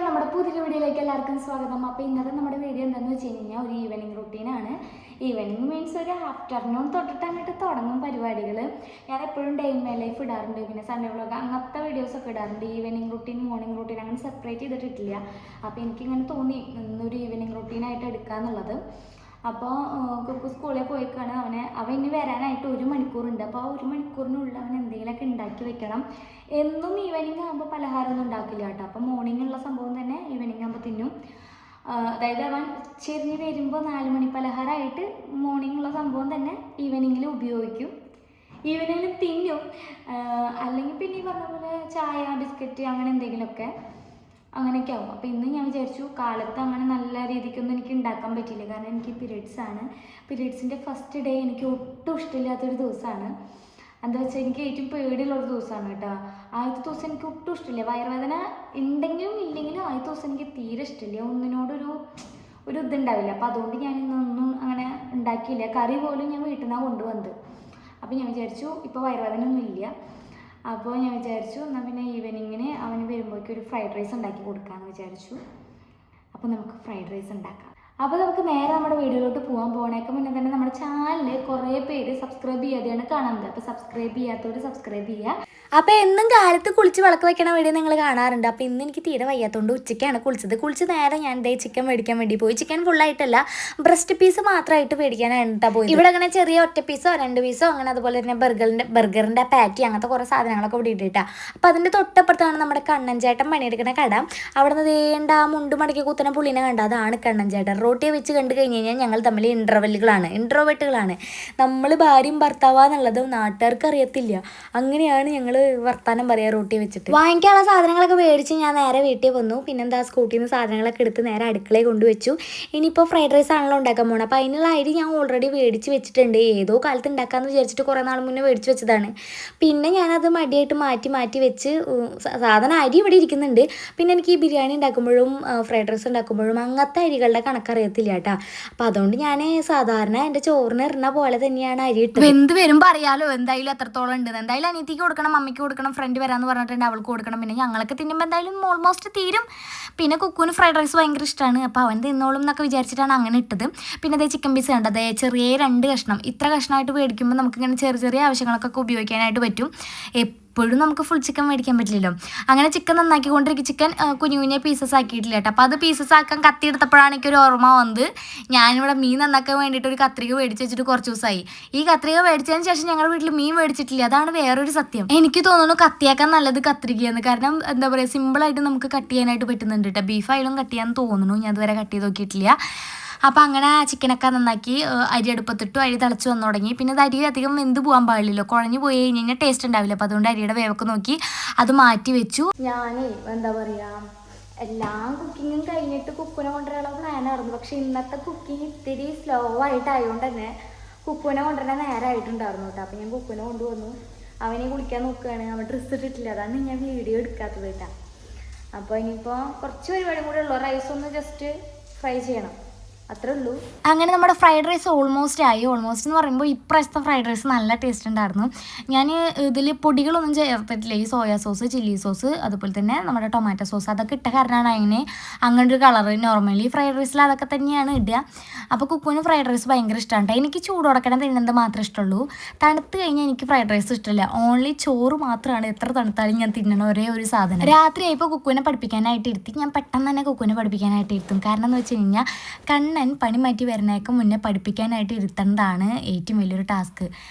നമ്മുടെ പുതിയ വീഡിയോയിലേക്ക് എല്ലാവർക്കും സ്വാഗതം. അപ്പോൾ ഇന്നത്തെ നമ്മുടെ വീഡിയോ എന്താണെന്ന് വെച്ച് കഴിഞ്ഞാൽ ഒരു ഈവനിങ് റുട്ടീനാണ്. ഈവനിങ് മീൻസ് ഒരു ആഫ്റ്റർനൂൺ തൊട്ടിട്ട് അങ്ങോട്ട് തുടങ്ങും പരിപാടികൾ. ഞാൻ എപ്പോഴും ഡേ ഇൻ മൈ ലൈഫ് ഇടാറുണ്ട്, പിന്നെ സൺഡേ വ്ളോഗ് അങ്ങനത്തെ വീഡിയോസൊക്കെ ഇടാറുണ്ട്. ഈവനിങ് റുട്ടീൻ മോർണിംഗ് റുട്ടീൻ അങ്ങനെ സെപ്പറേറ്റ് ചെയ്തിട്ടില്ല. അപ്പോൾ എനിക്കിങ്ങനെ തോന്നി ഇന്നൊരു ഈവനിങ് റുട്ടീനായിട്ട് എടുക്കാന്നുള്ളത്. അപ്പോൾ കുക്കു സ്കൂളിൽ പോയിക്കാണ്. അവൻ ഇനി വരാനായിട്ട് 1 മണിക്കൂറുണ്ട്. അപ്പോൾ ആ 1 മണിക്കൂറിനുള്ളിൽ അവൻ എന്തെങ്കിലുമൊക്കെ ഉണ്ടാക്കി വെക്കണം. എന്നും ഈവനിങ് ആകുമ്പോൾ പലഹാരമൊന്നും ഉണ്ടാക്കില്ല കേട്ടോ. അപ്പോൾ മോർണിംഗുള്ള സംഭവം തന്നെ ഈവനിങ് ആകുമ്പോൾ തിന്നും. അതായത് അവൻ ചെറിഞ്ഞ് വരുമ്പോൾ 4 മണി പലഹാരമായിട്ട് മോർണിംഗുള്ള സംഭവം തന്നെ ഈവനിങ്ങിൽ ഉപയോഗിക്കും. ഈവനിങ്ങിൽ തിന്നും. അല്ലെങ്കിൽ പിന്നെ ഈ പറഞ്ഞ പോലെ ചായ ബിസ്ക്കറ്റ് അങ്ങനെ എന്തെങ്കിലുമൊക്കെ അങ്ങനെയൊക്കെ ആവും. അപ്പോൾ ഇന്ന് ഞാൻ വിചാരിച്ചു കാലത്ത് അങ്ങനെ നല്ല രീതിക്കൊന്നും എനിക്ക് ഉണ്ടാക്കാൻ പറ്റില്ല. കാരണം എനിക്ക് പീരിയഡ്സ് ആണ്. പീരിയഡ്സിൻ്റെ ഫസ്റ്റ് ഡേ എനിക്ക് ഒട്ടും ഇഷ്ടമില്ലാത്തൊരു ദിവസമാണ്. എന്താ വെച്ചാൽ എനിക്ക് ഏറ്റവും പേടിയുള്ളൊരു ദിവസമാണ് കേട്ടോ. ആദ്യത്തെ ദിവസം എനിക്ക് ഒട്ടും ഇഷ്ടമില്ല. വയറുവേദന ഉണ്ടെങ്കിലും ഇല്ലെങ്കിലും ആദ്യത്തെ ദിവസം എനിക്ക് തീരെ ഇഷ്ടമില്ല. ഒന്നിനോടൊരു ഇതുണ്ടാവില്ല. അപ്പോൾ അതുകൊണ്ട് ഞാൻ ഇന്നൊന്നും അങ്ങനെ ഉണ്ടാക്കിയില്ല. കറി പോലും ഞാൻ വീട്ടിൽ നിന്നാണ് കൊണ്ടുവന്നത്. അപ്പോൾ ഞാൻ വിചാരിച്ചു ഇപ്പോൾ വയറുവേദന ഒന്നും ഇല്ല. അപ്പോൾ ഞാൻ വിചാരിച്ചു എന്നാൽ പിന്നെ ഈവനിങ്ങിന് അവന് വരുമ്പോഴേക്കും ഒരു ഫ്രൈഡ് റൈസ് ഉണ്ടാക്കി കൊടുക്കാമെന്ന് വിചാരിച്ചു. അപ്പോൾ നമുക്ക് ഫ്രൈഡ് റൈസ് ഉണ്ടാക്കാം. അപ്പോൾ നമുക്ക് നേരെ നമ്മുടെ വീഡിയോയിലോട്ട് പോകാനേക്ക് മുന്നേ തന്നെ നമ്മുടെ ചാനൽ കുറേ പേര് സബ്സ്ക്രൈബ് ചെയ്യാതെയാണ് കാണുന്നത്. അപ്പോൾ സബ്സ്ക്രൈബ് ചെയ്യാത്തവർ സബ്സ്ക്രൈബ് ചെയ്യുക. അപ്പോൾ എന്നും കാലത്ത് കുളിച്ച് വിളക്ക് വെക്കണ വീഡിയോ നിങ്ങൾ കാണാറുണ്ട്. അപ്പോൾ ഇന്ന് എനിക്ക് തീരെ വയ്യാത്തതുകൊണ്ട് ഉച്ചയ്ക്കാണ് കുളിച്ച് നേരെ ഞാൻ ചിക്കൻ മേടിക്കാൻ വേണ്ടി പോയി. ചിക്കൻ ഫുള്ളായിട്ടല്ല, ബ്രസ്റ്റ് പീസ് മാത്രമായിട്ട് മേടിക്കാനായിട്ടാണ് പോയി. ഇവിടെ അങ്ങനെ ചെറിയ ഒറ്റ പീസോ 2 പീസോ അങ്ങനെ അതുപോലെ തന്നെ ബർഗറിൻ്റെ പാറ്റി അങ്ങനത്തെ കുറേ സാധനങ്ങളൊക്കെ ഇവിടെ ഇട്ടിട്ടാണ്. അപ്പോൾ അതിൻ്റെ തൊട്ടപ്പുറത്താണ് നമ്മുടെ കണ്ണൻ ചേട്ടൻ പണിയെടുക്കുന്ന കട. അവിടെ നിന്ന് വേണ്ട മുണ്ട് മടക്കി കുത്തന പുള്ളിനെ കണ്ട അതാണ് കണ്ണൻ ചേട്ടൻ. റോട്ടിയെ വെച്ച് കണ്ടു കഴിഞ്ഞ് കഴിഞ്ഞാൽ ഞങ്ങൾ തമ്മിൽ ഇൻട്രോവേട്ടുകളാണ്. നമ്മൾ ഭാര്യയും ഭർത്താവാന്നുള്ളതും നാട്ടുകാർക്ക് അറിയത്തില്ല. അങ്ങനെയാണ് ഞങ്ങൾ വർത്താനം പറയാ റോട്ടി വെച്ചിട്ട്. വാങ്ങിക്കാനുള്ള സാധനങ്ങളൊക്കെ മേടിച്ച് ഞാൻ നേരെ വീട്ടിൽ വന്നു. പിന്നെന്താ സ്കൂട്ടിയിൽ നിന്ന് സാധനങ്ങളൊക്കെ എടുത്ത് നേരെ അടുക്കളയിൽ കൊണ്ടുവച്ചു. ഇനിയിപ്പോൾ ഫ്രൈഡ് റൈസ് ആണല്ലോ ഉണ്ടാക്കാൻ പോകണം. അപ്പോൾ അതിനുള്ള അരി ഞാൻ ഓൾറെഡി മേടിച്ച് വെച്ചിട്ടുണ്ട്. ഏതോ കാലത്ത് ഉണ്ടാക്കാമെന്ന് വിചാരിച്ചിട്ട് കുറേ നാൾ മുന്നേ മേടിച്ച് വെച്ചതാണ്. പിന്നെ ഞാനത് മടിയായിട്ട് മാറ്റി വെച്ച് സാധനം അരി ഇവിടെ ഇരിക്കുന്നുണ്ട്. പിന്നെ എനിക്ക് ഈ ബിരിയാണി ഉണ്ടാക്കുമ്പോഴും ഫ്രൈഡ് റൈസ് ഉണ്ടാക്കുമ്പോഴും അങ്ങനത്തെ അരികളുടെ കണക്കറിയത്തില്ല കേട്ടോ. അപ്പോൾ അതുകൊണ്ട് ഞാൻ സാധാരണ എൻ്റെ ചോറിന് ഇടുന്ന പോലെ തന്നെയാണ് അരി ഇട്ടത്. വെന്ത് വരുമ്പോൾ അറിയാലോ എന്തായാലും എത്രത്തോളം ഉണ്ട്. എന്തായാലും അനിയത്തിക്ക് കൊടുക്കണം, അമ്മയ്ക്ക് കൊടുക്കണം, ഫ്രണ്ട് വരാമെന്ന് പറഞ്ഞിട്ടുണ്ട്, അവൾക്ക് കൊടുക്കണം. പിന്നെ ഞങ്ങളൊക്കെ തിന്നുമ്പോൾ എന്തായാലും ഓൾമോസ്റ്റ് തീരും. പിന്നെ കുക്കുവിന് ഫ്രൈഡ് റൈസ് ഭയങ്കര ഇഷ്ടമാണ്. അപ്പോൾ അവൻ തിന്നോളും എന്നൊക്കെ വിചാരിച്ചിട്ടാണ് അങ്ങനെ ഇട്ടത്. പിന്നെ അതേ ചിക്കൻ പീസ് കണ്ടത് ചെറിയ 2 കഷ്ണം. ഇത്ര കഷ്ണമായിട്ട് മേടിക്കുമ്പോൾ നമുക്കിങ്ങനെ ചെറിയ ആവശ്യങ്ങൾക്കൊക്കെ ഉപയോഗിക്കാനായിട്ട് പറ്റും. എപ്പോഴും നമുക്ക് ഫുൾ ചിക്കൻ മേടിക്കാൻ പറ്റില്ലല്ലോ. അങ്ങനെ ചിക്കൻ നന്നാക്കിക്കൊണ്ടിരിക്കും. ചിക്കൻ കുഞ്ഞു പീസസ് ആക്കിയിട്ടില്ല കേട്ടോ. അപ്പോൾ അത് പീസസ് ആക്കാൻ കത്തി എടുത്തപ്പോഴാണ് എനിക്കൊരു ഓർമ്മ വന്നത്. ഞാനിവിടെ മീൻ നന്നാക്കാൻ വേണ്ടിയിട്ട് ഒരു കത്രിക മേടിച്ച് വെച്ചിട്ട് കുറച്ച് ദിവസമായി. ഈ കത്രിക മേടിച്ചതിന് ശേഷം ഞങ്ങളുടെ വീട്ടിൽ മീൻ മേടിച്ചിട്ടില്ല. അതാണ് വേറൊരു സത്യം. എനിക്ക് തോന്നുന്നു കത്തിയാക്കാൻ നല്ലത് കത്രികയാണ്. കാരണം എന്താ പറയുക, സിമ്പിളായിട്ട് നമുക്ക് കട്ട് ചെയ്യാനായിട്ട് പറ്റുന്നുണ്ട് കേട്ടോ. ബീഫായാലും കട്ട് ചെയ്യാൻ തോന്നുന്നു. ഞാൻ അതുവരെ കട്ട് ചെയ്ത് നോക്കിയിട്ടില്ല. അപ്പോൾ അങ്ങനെ ചിക്കനൊക്കെ നന്നാക്കി അരി അടുപ്പത്തിട്ടു. അരി തിളച്ച് വന്നു തുടങ്ങി. പിന്നെ അത് അരി അധികം വെന്ത് പോകാൻ പാടില്ലല്ലോ. കുഴഞ്ഞു പോയി കഴിഞ്ഞ് കഴിഞ്ഞാൽ ടേസ്റ്റ് ഉണ്ടാവില്ല. അപ്പോൾ അതുകൊണ്ട് അരിയുടെ വേവൊക്കെ നോക്കി അത് മാറ്റി വെച്ചു. ഞാനേ എന്താ പറയുക, എല്ലാം കുക്കിങ്ങും കഴിഞ്ഞിട്ട് കുക്കുനെ കൊണ്ടുവരാനുള്ള പ്ലാനായിരുന്നു. പക്ഷെ ഇന്നത്തെ കുക്കിംഗ് ഇത്തിരി സ്ലോ ആയിട്ടായതുകൊണ്ട് തന്നെ കുക്കുനെ കൊണ്ടുവരാൻ നേരമായിട്ടുണ്ടായിരുന്നു കേട്ടോ. അപ്പോൾ ഞാൻ കുക്കുനെ കൊണ്ടുവന്നു. അവനെ കുളിക്കാൻ നോക്കുകയാണ്. അവൻ ഡ്രസ്സ് ഇട്ടിട്ടില്ല. അതാണ് ഞാൻ വീഡിയോ എടുക്കാത്തത് കേട്ടോ. അപ്പോൾ ഇനിയിപ്പോൾ കുറച്ച് പരിപാടി കൂടെ ഉള്ളൂ. റൈസ് ഒന്ന് ജസ്റ്റ് ഫ്രൈ ചെയ്യണം, അത്രേ ഉള്ളൂ. അങ്ങനെ നമ്മുടെ ഫ്രൈഡ് റൈസ് ഓൾമോസ്റ്റ് ആയി. ഓൾമോസ്റ്റ് എന്ന് പറയുമ്പോൾ ഇപ്രാവശ്യത്തെ ഫ്രൈഡ് റൈസ് നല്ല ടേസ്റ്റ് ഉണ്ടായിരുന്നു. ഞാൻ ഇതിൽ പൊടികളൊന്നും ചേർത്തിട്ടില്ല. ഈ സോയാ സോസ്, ചില്ലി സോസ്, അതുപോലെ തന്നെ നമ്മുടെ ടൊമാറ്റോ സോസ് അതൊക്കെ ഇട്ട കാരണമാണ് അതിന് അങ്ങനെ ഒരു കളർ. നോർമലി ഫ്രൈഡ് റൈസിൽ അതൊക്കെ തന്നെയാണ് ഇടുക. അപ്പോൾ കുക്കുവിന് ഫ്രൈഡ് റൈസ് ഭയങ്കര ഇഷ്ടമാണ്. എനിക്ക് ചൂടോടക്കണം തിന്നുന്നത് മാത്രമേ ഇഷ്ടമുള്ളൂ. തണുത്ത് കഴിഞ്ഞാൽ എനിക്ക് ഫ്രൈഡ് റൈസ് ഇഷ്ടമില്ല. ഓൺലി ചോറ് മാത്രമാണ് എത്ര തണുത്താലും ഞാൻ തിന്നണ ഒരേ ഒരു സാധനം. രാത്രി ആയപ്പോൾ കുക്കുവിനെ പഠിപ്പിക്കാനായിട്ട് ഇരുത്തി. ഞാൻ പെട്ടെന്ന് തന്നെ കുക്കുവിനെ പഠിപ്പിക്കാനായിട്ട് ഇരുത്തും. കാരണം എന്ന് വെച്ച് കഴിഞ്ഞാൽ പണി മാറ്റി വരുന്നേക്ക് മുന്നേ പഠിപ്പിക്കാനായിട്ട് ഇരുത്തേണ്ടതാണ് ഏറ്റവും വലിയൊരു ടാസ്ക്.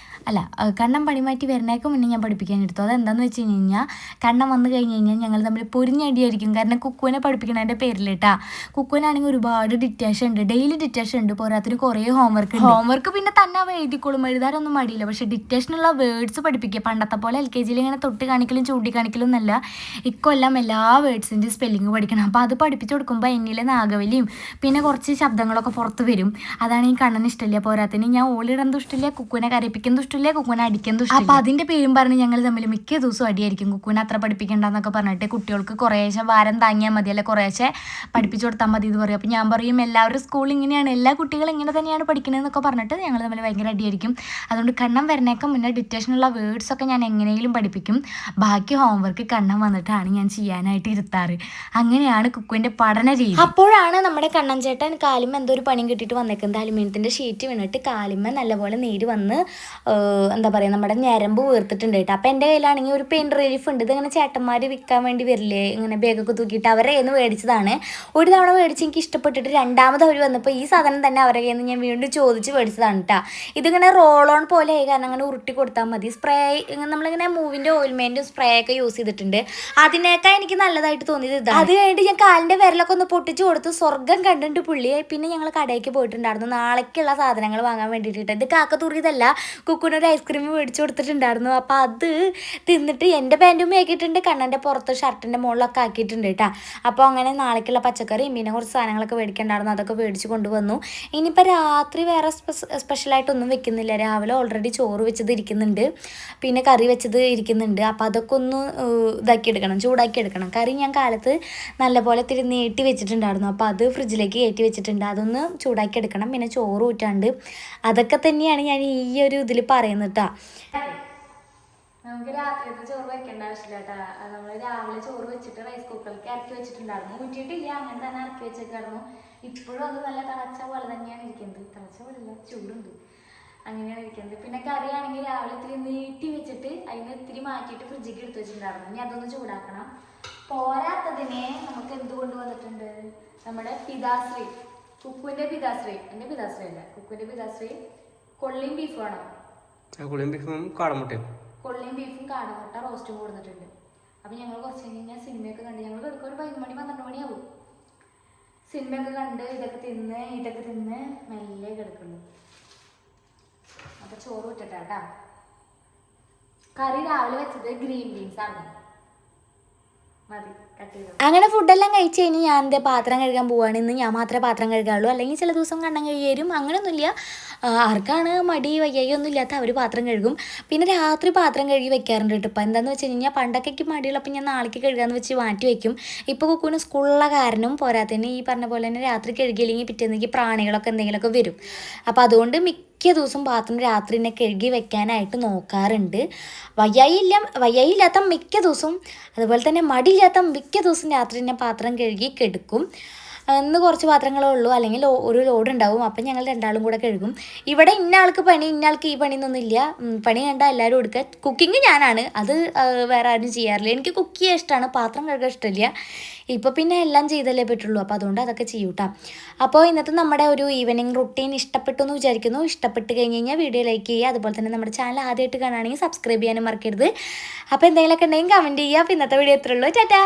അല്ല, കണ്ണൻ പണി മാറ്റി വരുന്നേക്ക് മുന്നേ ഞാൻ പഠിപ്പിക്കാൻ എടുത്തു. അതെന്താണെന്ന് വെച്ച് കഴിഞ്ഞാൽ കണ്ണൻ വന്നു കഴിഞ്ഞ് കഴിഞ്ഞാൽ ഞങ്ങൾ തമ്മിൽ പൊരിഞ്ഞടിയായിരിക്കും. കാരണം കുക്കുവിനെ പഠിപ്പിക്കണതിൻ്റെ പേരിലേട്ടാ. കുക്കുവിനാണെങ്കിൽ ഒരുപാട് ഡിറ്റേഷൻ ഉണ്ട്, ഡെയിലി ഡിറ്റേഷൻ ഉണ്ട്. പോരാത്തിന് കുറേ ഹോംവർക്ക് പിന്നെ തന്നെ അവ എഴുതിക്കോളും, എഴുതാനൊന്നും മടിയില്ല. പക്ഷേ ഡിറ്റേഷനുള്ള വേർഡ്സ് പഠിപ്പിക്കുക. പണ്ടത്തെ പോലെ LKG ഇങ്ങനെ തൊട്ട് കാണിക്കലും ചൂണ്ടിക്കാണിക്കലും എന്നല്ല, ഇക്കൊല്ലം എല്ലാ വേർഡ്സിൻ്റെ സ്പെല്ലിങ് പഠിക്കണം. അപ്പോൾ അത് പഠിപ്പിച്ച് കൊടുക്കുമ്പോൾ എന്നിലെ നാഗവലിയും പിന്നെ കുറച്ച് ശബ്ദങ്ങളൊക്കെ സാധനങ്ങളൊക്കെ പുറത്ത് വരും. അതാണ് ഈ കണ്ണന് ഇഷ്ടമില്ല. പോരാത്തിന് ഞാൻ ഓളിടുന്നതും ഇഷ്ടമില്ല, കുക്കുവിനെ കരയിപ്പിക്കുന്നതും ഇഷ്ടമില്ല, കുക്കുവിനെ അടിക്കുന്നതും ഇഷ്ടമില്ല. അപ്പോൾ അതിൻ്റെ പേരും പറഞ്ഞ് ഞങ്ങൾ തമ്മിൽ മിക്ക ദിവസവും അടിയായിരിക്കും. കുക്കുവിനെ അത്ര പഠിപ്പിക്കേണ്ടെന്നൊക്കെ പറഞ്ഞിട്ട് കുട്ടികൾക്ക് കുറേശ്ശെ ഭാരം താങ്ങിയാൽ മതി, അല്ലെ കുറേശ്ശെ പഠിപ്പിച്ചു കൊടുത്താൽ മതി എന്ന് പറയും. അപ്പോൾ ഞാൻ പറയും എല്ലാവരും സ്കൂളിൽ ഇങ്ങനെയാണ്, എല്ലാ കുട്ടികളും ഇങ്ങനെ തന്നെയാണ് പഠിക്കണതെന്നൊക്കെ പറഞ്ഞിട്ട് ഞങ്ങൾ തമ്മിൽ ഭയങ്കര അടിയായിരിക്കും. അതുകൊണ്ട് കണ്ണൻ വരണേക്ക് മുന്നേ ഡിറ്റേഷനുള്ള വേർഡ്സൊക്കെ ഞാൻ എങ്ങനെയെങ്കിലും പഠിപ്പിക്കും. ബാക്കി ഹോംവർക്ക് കണ്ണൻ വന്നിട്ടാണ് ഞാൻ ചെയ്യാനായിട്ട് ഇരുത്താറ്. അങ്ങനെയാണ് കുക്കുവിൻ്റെ പഠന രീതി. അപ്പോഴാണ് നമ്മുടെ കണ്ണൻ ചേട്ടൻ കാലിമ്മ എന്തോ ഒരു പണിയും കിട്ടിയിട്ട് വന്നേക്കുന്നത്. അലുമിനിയത്തിൻ്റെ ഷീറ്റ് വീണിട്ട് കാലിമ്മ നല്ലപോലെ നീര് വന്ന് എന്താ പറയുക നമ്മുടെ ഞരമ്പ് വീർത്തിട്ടുണ്ട് കേട്ടോ. അപ്പോൾ എൻ്റെ കയ്യിലാണെങ്കിൽ ഒരു പെയിൻ റിലീഫ് ഉണ്ട്. ഇതിങ്ങനെ ചേട്ടന്മാർ വിൽക്കാൻ വേണ്ടി വരില്ലേ, ഇങ്ങനെ ബാഗൊക്കെ തൂക്കിയിട്ട് അവരെ കയ്യിൽ നിന്ന് മേടിച്ചതാണ്. ഒരു തവണ മേടിച്ച് എനിക്ക് ഇഷ്ടപ്പെട്ടിട്ട് രണ്ടാമത് അവർ വന്നപ്പോൾ ഈ സാധനം തന്നെ അവരെ കയ്യിൽ നിന്ന് ഞാൻ വീണ്ടും ചോദിച്ച് മേടിച്ചതാണ് കേട്ടോ. ഇതിങ്ങനെ റോൾ ഓൺ പോലെ ആയി കാരണം അങ്ങനെ ഉരുട്ടി കൊടുത്താൽ മതി. സ്പ്രേ നമ്മളിങ്ങനെ മൂവിൻ്റെ ഓയിൽമെൻറ്റും സ്പ്രേ ഒക്കെ യൂസ് ചെയ്തിട്ടുണ്ട്. അതിനേക്കാൾ എനിക്ക് നല്ലതായിട്ട് തോന്നിയത് ഇതാണ്. അത് കഴിഞ്ഞിട്ട് ഞാൻ കാലിൻ്റെ വിരലൊക്കെ ഒന്ന് പൊട്ടിച്ച് കൊടുത്ത് സ്വർഗ്ഗം കണ്ടിട്ട് പുള്ളിയെ. പിന്നെ ഞങ്ങൾ കടയ്ക്ക് പോയിട്ടുണ്ടായിരുന്നു നാളേക്കുള്ള സാധനങ്ങൾ വാങ്ങാൻ വേണ്ടിയിട്ട്. ഇത് കാക്ക തൂറിയതല്ല, കുക്കുനൊരു ഐസ്ക്രീം മേടിച്ച് കൊടുത്തിട്ടുണ്ടായിരുന്നു. അപ്പോൾ അത് തിന്നിട്ട് എൻ്റെ പാൻറ്റും ആക്കിയിട്ടുണ്ട്, കണ്ണൻ്റെ പുറത്ത് ഷർട്ടിൻ്റെ മുകളിലൊക്കെ ആക്കിയിട്ടുണ്ട് കേട്ടോ. അപ്പോൾ അങ്ങനെ നാളേക്കുള്ള പച്ചക്കറിയും പിന്നെ കുറച്ച് സാധനങ്ങളൊക്കെ മേടിക്കണ്ടായിരുന്നു, അതൊക്കെ മേടിച്ച് കൊണ്ടുവന്നു. ഇനിയിപ്പോൾ രാത്രി വേറെ സ്പെഷ്യലായിട്ടൊന്നും വെക്കുന്നില്ല. രാവിലെ ഓൾറെഡി ചോറ് വെച്ചത് ഇരിക്കുന്നുണ്ട്, പിന്നെ കറി വെച്ചത് ഇരിക്കുന്നുണ്ട്. അപ്പോൾ അതൊക്കെ ഒന്ന് ഇതാക്കി എടുക്കണം, ചൂടാക്കി എടുക്കണം. കറി ഞാൻ കാലത്ത് നല്ലപോലെ ഇത്തിരി നീട്ടി വെച്ചിട്ടുണ്ടായിരുന്നു, അപ്പോൾ അത് ഫ്രിഡ്ജിലേക്ക് കയറ്റി വെച്ചിട്ടുണ്ട്. അതൊന്ന് ചൂടാക്കി എടുക്കണം. പിന്നെ ചോറ് ഊറ്റാണ്ട്. അതൊക്കെ തന്നെയാണ് ഞാൻ ഈ ഒരു ഇതിൽ പറയുന്നത് കേട്ടോ. നമുക്ക് രാത്രിയത്തെ ചോറ് വെക്കേണ്ട ആവശ്യമില്ല കേട്ടോ. നമ്മൾ രാവിലെ ചോറ് വെച്ചിട്ട് റൈസ് കുക്കറിലേക്ക് ഇറക്കി വെച്ചിട്ടുണ്ടായിരുന്നു. ഊറ്റിയിട്ടില്ല, അങ്ങനെ തന്നെ ഇറക്കി വെച്ചേക്കായിരുന്നു. ഇപ്പോഴും അത് നല്ല തിളച്ച പോലെ തന്നെയാണ് ഇരിക്കുന്നത്. തിളച്ച പോലെയല്ല, ചൂടുണ്ട്, അങ്ങനെയാണ് ഇരിക്കുന്നത്. പിന്നെ കറിയാണെങ്കിൽ രാവിലെ ഇത്തിരി നീട്ടി വെച്ചിട്ട് അതിന് ഇത്തിരി മാറ്റിയിട്ട് ഫ്രിഡ്ജിലേക്ക് എടുത്ത് വെച്ചിട്ടുണ്ടായിരുന്നു. ഇനി അതൊന്ന് ചൂടാക്കണം. പോരാത്തതിനെ നമുക്ക് എന്ത് കൊണ്ടുവന്നിട്ടുണ്ട്, നമ്മുടെ പിതാശ്രീ, കുക്കുവിൻ്റെ പിതാശ്രീ, എൻ്റെ പിതാശ്രീ അല്ല, കുക്കുവിൻ്റെ പിതാശ്രീ കൊള്ളിയും ബീഫും ആണോ? കൊള്ളിയും ബീഫും കാടമുട്ടയും, കൊള്ളിയും ബീഫും കാടമുട്ട റോസ്റ്റും കൊടുത്തിട്ടുണ്ട്. അപ്പം ഞങ്ങൾ കുറച്ച് കഴിഞ്ഞാൽ സിനിമയൊക്കെ കണ്ട് ഞങ്ങൾ കിടക്കും ഒരു 11 മണി 12 മണിയാവും. സിനിമയൊക്കെ കണ്ട് ഇതൊക്കെ തിന്ന് മെല്ലെ കിടക്കുന്നു. അപ്പം ചോറ് വിട്ടിട്ടാ. കറി രാവിലെ വെച്ചത് ഗ്രീൻ ബീൻസ് ആണ്. അങ്ങനെ ഫുഡെല്ലാം കഴിച്ച് കഴിഞ്ഞ് ഞാൻ എൻ്റെ പാത്രം കഴുകാൻ പോവുകയാണ്. ഇന്ന് ഞാൻ മാത്രമേ പാത്രം കഴുകാറുള്ളൂ, അല്ലെങ്കിൽ ചില ദിവസം കണ്ണൻ കഴുകി തരും. അങ്ങനെയൊന്നുമില്ല, ആർക്കാണ് മടി വയ്യായൊന്നും ഇല്ലാത്ത അവർ പാത്രം കഴുകും. പിന്നെ രാത്രി പാത്രം കഴുകി വെക്കാറുണ്ട് കേട്ടോ. ഇപ്പം എന്താണെന്ന് വെച്ച് കഴിഞ്ഞാൽ പണ്ടൊക്കെ എനിക്ക് മടിയുള്ളപ്പോൾ ഞാൻ നാളേക്ക് കഴുകാമെന്ന് വെച്ച് മാറ്റി വയ്ക്കും. ഇപ്പോൾ കുക്കുവിന് സ്കൂളിലുള്ള കാരണം പോരാത്തതിന് ഈ പറഞ്ഞ പോലെ തന്നെ രാത്രി കഴുകിയില്ലെങ്കിൽ പിറ്റേന്നെങ്കിൽ പ്രാണികളൊക്കെ എന്തെങ്കിലുമൊക്കെ വരും. അപ്പോൾ അതുകൊണ്ട് മിക്ക ദിവസം പാത്രം രാത്രി തന്നെ കഴുകി വെക്കാനായിട്ട് നോക്കാറുണ്ട്. വയ്യായില്ലാത്ത മിക്ക ദിവസവും, അതുപോലെ തന്നെ മടിയില്ലാത്ത മിക്ക ദിവസം രാത്രി തന്നെ പാത്രം കഴുകി കെടുക്കും. ഇന്ന് കുറച്ച് പാത്രങ്ങളേ ഉള്ളൂ, അല്ലെങ്കിൽ ഒരു ലോഡ് ഉണ്ടാവും. അപ്പം ഞങ്ങൾ രണ്ടാളും കൂടെ കഴുകും. ഇവിടെ ഇന്ന ആൾക്ക് പണി, ഇന്ന ആൾക്ക് ഈ പണിയൊന്നും ഇല്ല. പണി കണ്ടാൽ എല്ലാവരും എടുക്കുക. കുക്കിംഗ് ഞാനാണ്, അത് വേറെ ആരും ചെയ്യാറില്ല. എനിക്ക് കുക്ക് ചെയ്യാൻ ഇഷ്ടമാണ്, പാത്രം കഴുകാൻ ഇഷ്ടമില്ല. ഇപ്പോൾ പിന്നെ എല്ലാം ചെയ്തല്ലേ പറ്റുള്ളൂ, അപ്പോൾ അതുകൊണ്ട് അതൊക്കെ ചെയ്യൂട്ടാ. അപ്പോൾ ഇന്നത്തെ നമ്മുടെ ഒരു ഈവനിങ് റുട്ടീൻ ഇഷ്ടപ്പെട്ടു എന്ന് വിചാരിക്കുന്നു. ഇഷ്ടപ്പെട്ട് കഴിഞ്ഞ് കഴിഞ്ഞാൽ വീഡിയോ ലൈക്ക് ചെയ്യുക. അതുപോലെ തന്നെ നമ്മുടെ ചാനൽ ആദ്യമായിട്ട് കാണുകയാണെങ്കിൽ സബ്സ്ക്രൈബ് ചെയ്യാനും മറക്കരുത്. അപ്പോൾ എന്തെങ്കിലുമൊക്കെ ഉണ്ടെങ്കിൽ കമൻറ്റ് ചെയ്യുക. അപ്പോൾ ഇന്നത്തെ വീഡിയോ എത്രയുള്ളൂ. ടാറ്റാ.